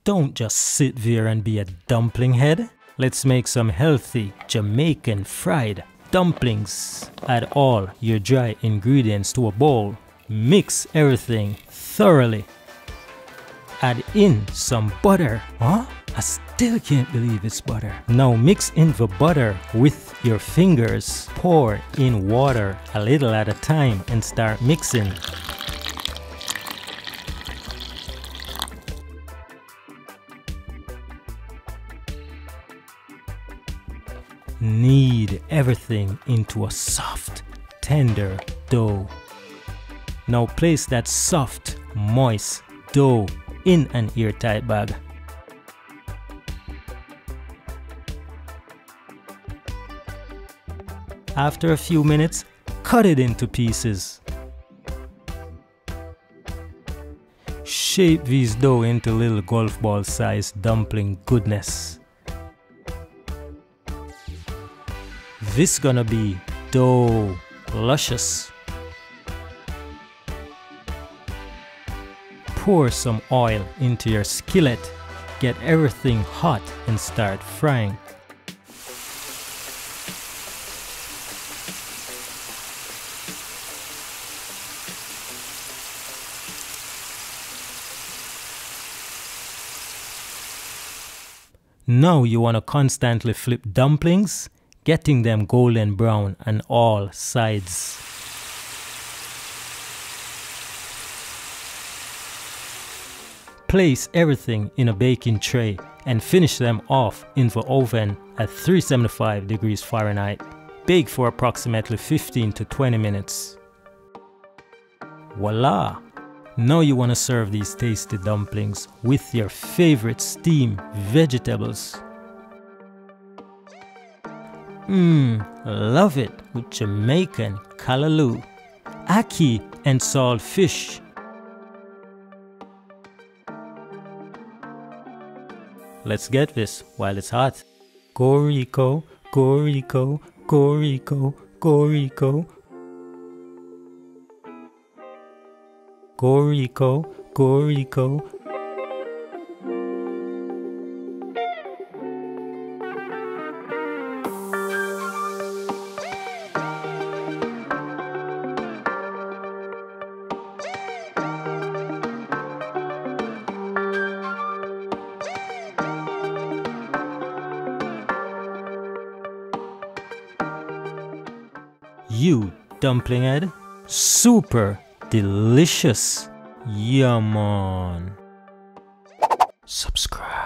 Don't just sit there and be a dumpling head. Let's make some healthy Jamaican fried dumplings. Add all your dry ingredients to a bowl. Mix everything thoroughly. Add in some butter. Huh? I still can't believe it's butter. Now mix in the butter with your fingers. Pour in water a little at a time and start mixing. Knead everything into a soft, tender dough. Now place that soft, moist dough in an airtight bag. After a few minutes, cut it into pieces. Shape these dough into little golf ball sized dumpling goodness. This gonna be dough luscious. Pour some oil into your skillet. Get everything hot and start frying. Now you want to constantly flip dumplings, getting them golden brown on all sides. Place everything in a baking tray and finish them off in the oven at 375 degrees Fahrenheit. Bake for approximately 15 to 20 minutes. Voila! Now you want to serve these tasty dumplings with your favorite steamed vegetables. Love it with Jamaican callaloo, ackee and salt fish. Let's get this while it's hot. Go Rico, go Rico, go Rico, go Rico. Go Rico, go Rico. You dumpling head, super delicious. Yeah, man. Subscribe.